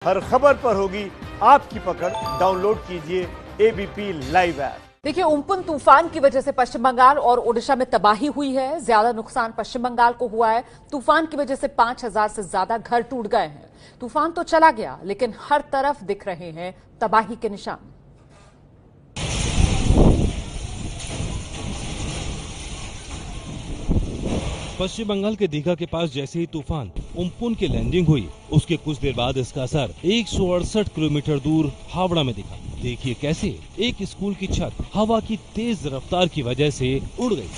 हर खबर पर होगी आपकी पकड़। डाउनलोड कीजिए एबीपी लाइव ऐप। देखिए, उम्पुन तूफान की वजह से पश्चिम बंगाल और ओडिशा में तबाही हुई है। ज्यादा नुकसान पश्चिम बंगाल को हुआ है। तूफान की वजह से 5000 से ज्यादा घर टूट गए हैं। तूफान तो चला गया, लेकिन हर तरफ दिख रहे हैं तबाही के निशान। पश्चिम बंगाल के दीघा के पास जैसे ही तूफान उम्पुन की लैंडिंग हुई, उसके कुछ देर बाद इसका असर 168 किलोमीटर दूर हावड़ा में दिखा। देखिए कैसे एक स्कूल की छत हवा की तेज रफ्तार की वजह से उड़ गई।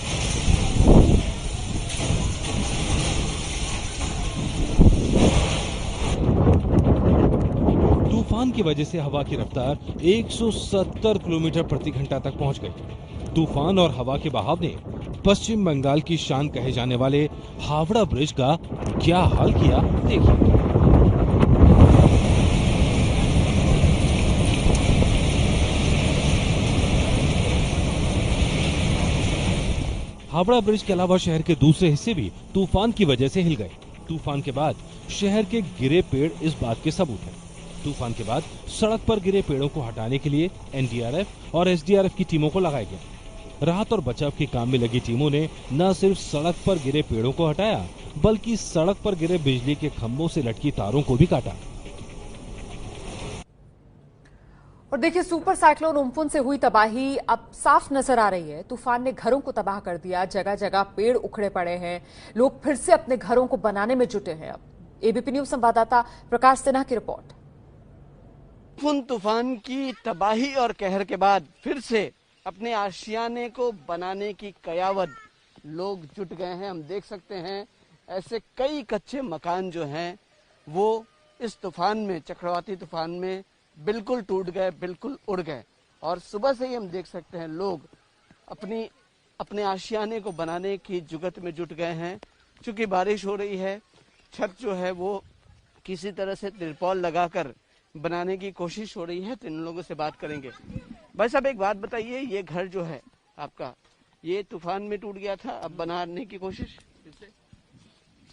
तूफान की वजह से हवा की रफ्तार 170 किलोमीटर प्रति घंटा तक पहुंच गई। तूफान और हवा के बहाव ने पश्चिम बंगाल की शान कहे जाने वाले हावड़ा ब्रिज का क्या हाल किया, देखिए। हावड़ा ब्रिज के अलावा शहर के दूसरे हिस्से भी तूफान की वजह से हिल गए। तूफान के बाद शहर के गिरे पेड़ इस बात के सबूत हैं। तूफान के बाद सड़क पर गिरे पेड़ों को हटाने के लिए एनडीआरएफ और एसडीआरएफ की टीमों को लगाया गया। राहत और बचाव के काम में लगी टीमों ने न सिर्फ सड़क पर गिरे पेड़ों को हटाया, बल्कि सड़क पर गिरे बिजली के खंभों से लटकी तारों को भी काटा। और देखिए, सुपर साइक्लोन उम्पुन से हुई तबाही अब साफ नजर आ रही है। तूफान ने घरों को तबाह कर दिया, जगह जगह पेड़ उखड़े पड़े हैं। लोग फिर से अपने घरों को बनाने में जुटे हैं। अब एबीपी न्यूज संवाददाता प्रकाश सिन्हा की रिपोर्ट। उम्पुन तूफान की तबाही और कहर के बाद फिर से अपने आशियाने को बनाने की कयावत लोग जुट गए हैं। हम देख सकते हैं ऐसे कई कच्चे मकान जो हैं वो इस तूफान में, चक्रवाती तूफान में बिल्कुल टूट गए, बिल्कुल उड़ गए। और सुबह से ही हम देख सकते हैं लोग अपने आशियाने को बनाने की जुगत में जुट गए हैं। चूंकि बारिश हो रही है, छत जो है वो किसी तरह से तिरपाल लगाकर बनाने की कोशिश हो रही है। तो इन लोगों से बात करेंगे। भाई साहब, एक बात बताइए, ये घर जो है आपका, ये तूफान में टूट गया था, अब बनाने की कोशिश फिर से?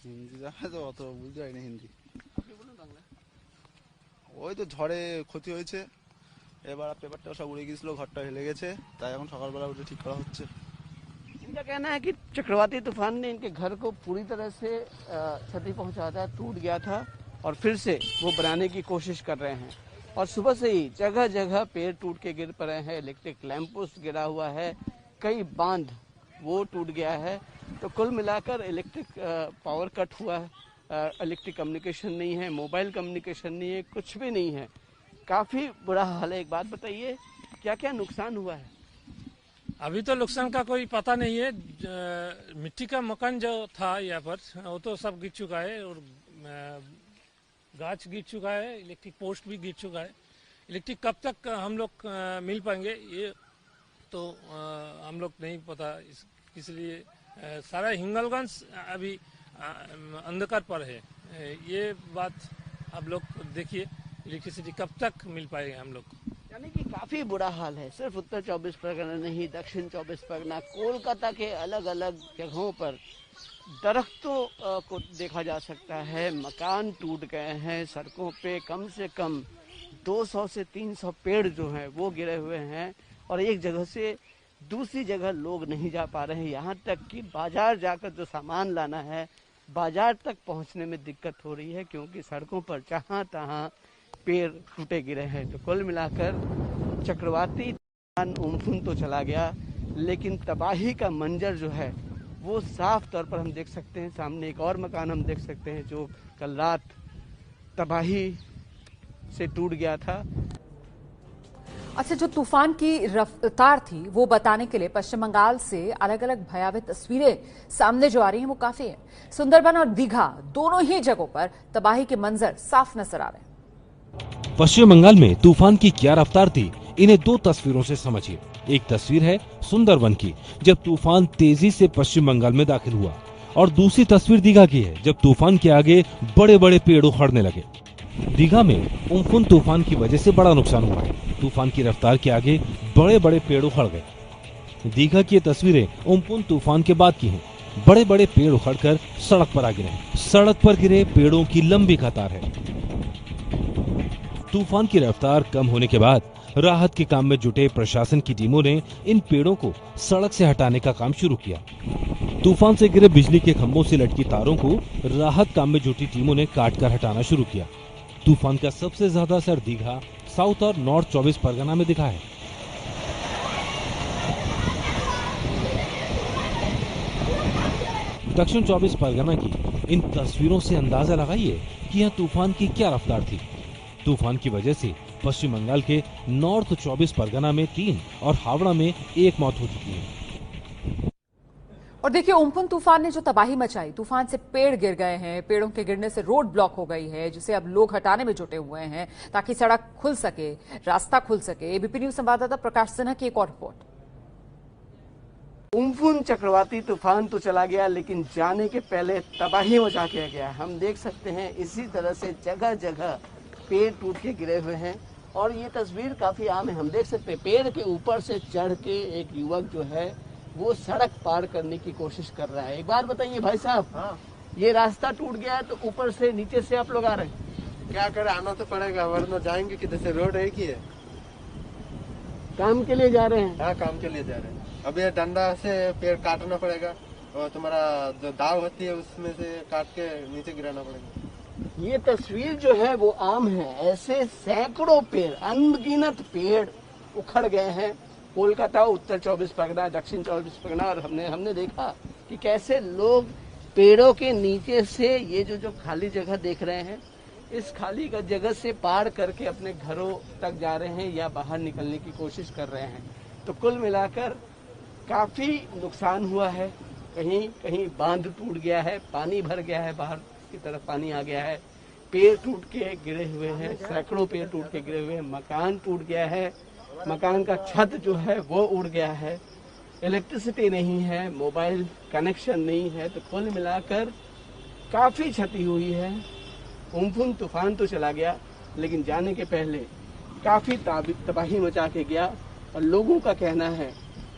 হিন্দি জানা তো অত বুঝতে পারি না হিন্দি। ওই তো ঝড়ে ক্ষতি হয়েছে, এবার পেপারটা সব উড়ে গিয়েছিল, ঘরটা হেলে গেছে, তাই এখন সকালবেলা উঠে ঠিক করা হচ্ছে। इनका कहना है कि चक्रवाती तूफान ने इनके घर को पूरी तरह से क्षति पहुंचा था, टूट गया था और फिर से वो बनाने की कोशिश कर रहे हैं। और सुबह से ही जगह जगह पेड़ टूट के गिर पड़े हैं, इलेक्ट्रिक लैंपोस्ट गिरा हुआ है, कई बांध वो टूट गया है। तो कुल मिलाकर इलेक्ट्रिक पावर कट हुआ है, इलेक्ट्रिक कम्युनिकेशन नहीं है, मोबाइल कम्युनिकेशन नहीं है, कुछ भी नहीं है। काफी बुरा हाल है। एक बात बताइए, क्या क्या नुकसान हुआ है? अभी तो नुकसान का कोई पता नहीं है। मिट्टी का मकान जो था यहाँ पर वो तो सब गिर चुका है और गाछ गिर चुका है, इलेक्ट्रिक पोस्ट भी गिर चुका है। इलेक्ट्रिक कब तक हम लोग मिल पाएंगे ये तो हम लोग नहीं पता, इसलिए सारा हिंगलगंज अभी अंधकार पर है। ये बात आप लोग देखिए, इलेक्ट्रिसिटी कब तक मिल पाएंगे हम लोग। यानी कि काफी बुरा हाल है। सिर्फ उत्तर 24 परगना नहीं, दक्षिण 24 परगना, कोलकाता के अलग अलग जगहों पर दरख्तों को देखा जा सकता है। मकान टूट गए हैं, सड़कों पे कम से कम 200 से 300 पेड़ जो हैं वो गिरे हुए हैं और एक जगह से दूसरी जगह लोग नहीं जा पा रहे हैं। यहाँ तक कि बाजार जाकर जो सामान लाना है, बाजार तक पहुँचने में दिक्कत हो रही है, क्योंकि सड़कों पर जहाँ तहाँ पेड़ टूटे गिरे हैं। तो कुल मिलाकर चक्रवाती तूफान उम्पुन तो चला गया, लेकिन तबाही का मंजर जो है वो साफ तौर पर हम देख सकते हैं। सामने एक और मकान हम देख सकते हैं जो कल रात तबाही से टूट गया था। अच्छा, जो तूफान की रफ्तार थी वो बताने के लिए पश्चिम बंगाल से अलग अलग भयावह तस्वीरें सामने जो आ रही हैं वो काफी है। सुंदरबन और दीघा दोनों ही जगहों पर तबाही के मंजर साफ नजर आ रहे हैं। पश्चिम बंगाल में तूफान की क्या रफ्तार थी, इन्हें दो तस्वीरों से समझिए। एक तस्वीर है सुंदरबन की, जब तूफान तेजी से पश्चिम बंगाल में दाखिल हुआ, और दूसरी तस्वीर दीघा की है, जब तूफान के आगे बड़े बड़े पेड़ उखड़ने लगे। दीघा में उम्पुन तूफान की वजह से बड़ा नुकसान हुआ है। तूफान की रफ्तार के आगे बड़े बड़े पेड़ उखड़ गए। दीघा की तस्वीरें उम्पुन तूफान के बाद की हैं। बड़े बड़े पेड़ उखड़कर सड़क पर आ गिरे। सड़क पर गिरे पेड़ों की लंबी कतार है। तूफान की रफ्तार कम होने के बाद राहत के काम में जुटे प्रशासन की टीमों ने इन पेड़ों को सड़क से हटाने का काम शुरू किया। तूफान से गिरे बिजली के खंभों से लटकी तारों को राहत काम में जुटी टीमों ने काटकर हटाना शुरू किया। तूफान का सबसे ज्यादा असर दीघा, साउथ और नॉर्थ 24 परगना में दिखा है। दक्षिण 24 परगना की इन तस्वीरों से अंदाजा लगाइए कि यह तूफान की क्या रफ्तार थी। तूफान की वजह से पश्चिम बंगाल के नॉर्थ 24 परगना में 3 और हावड़ा में 1 मौत हो चुकी है। और देखिए उम्पुन तूफान ने जो तबाही मचाई, तूफान से पेड़ गिर गए हैं, पेड़ों के गिरने से रोड ब्लॉक हो गई है, जिसे अब लोग हटाने में जुटे हुए हैं ताकि सड़क खुल सके, रास्ता खुल सके। एबीपी न्यूज संवाददाता प्रकाश सिन्हा की एक और रिपोर्ट। उम्पुन चक्रवाती तूफान तो चला गया, लेकिन जाने के पहले तबाही मचा के गया। हम देख सकते हैं इसी तरह से जगह जगह पेड़ टूट के गिरे हुए हैं और ये तस्वीर काफी आम है। हम देख सकते हैं पेड़ के ऊपर से चढ़ के एक युवक जो है वो सड़क पार करने की कोशिश कर रहा है। एक बार बताइए भाई साहब, ये रास्ता टूट गया है तो ऊपर से नीचे से आप लोग आ रहे हैं, क्या करें, आना तो पड़ेगा वरना जाएंगे किधर से। रोड एक ही है। काम के लिए जा रहे हैं? हाँ, काम के लिए जा रहे हैं। अब ये डंडा से पेड़ काटना पड़ेगा और तुम्हारा जो दाव होती है उसमें से काट के नीचे गिराना पड़ेगा। ये तस्वीर जो है वो आम है। ऐसे सैकड़ों पेड़, अनगिनत पेड़ उखड़ गए हैं कोलकाता, उत्तर 24 परगना, दक्षिण 24 परगना। और हमने देखा कि कैसे लोग पेड़ों के नीचे से ये जो खाली जगह देख रहे हैं, इस खाली जगह से पार करके अपने घरों तक जा रहे हैं या बाहर निकलने की कोशिश कर रहे हैं। तो कुल मिलाकर काफी नुकसान हुआ है। कहीं कहीं बांध टूट गया है, पानी भर गया है, बाहर की तरफ पानी आ गया है, पेड़ टूट के गिरे हुए हैं, सैकड़ों पेड़ टूट के गिरे हुए हैं, मकान टूट गया है, मकान का छत जो है वो उड़ गया है, इलेक्ट्रिसिटी नहीं है, मोबाइल कनेक्शन नहीं है। तो कुल मिलाकर काफी क्षति हुई है। उम्पुन तूफान तो चला गया, लेकिन जाने के पहले काफी तबाही मचा के गया। और लोगों का कहना है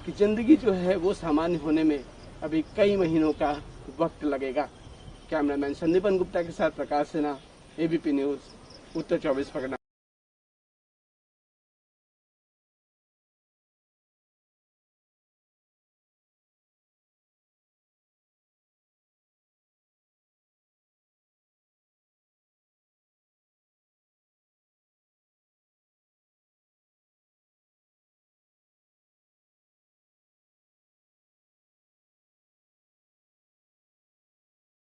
कि जिंदगी जो है वो सामान्य होने में अभी कई महीनों का वक्त लगेगा। कैमरामैन संदीपन गुप्ता के साथ प्रकाश सिन्हा, एबीपी न्यूज, उत्तर 24 परगना।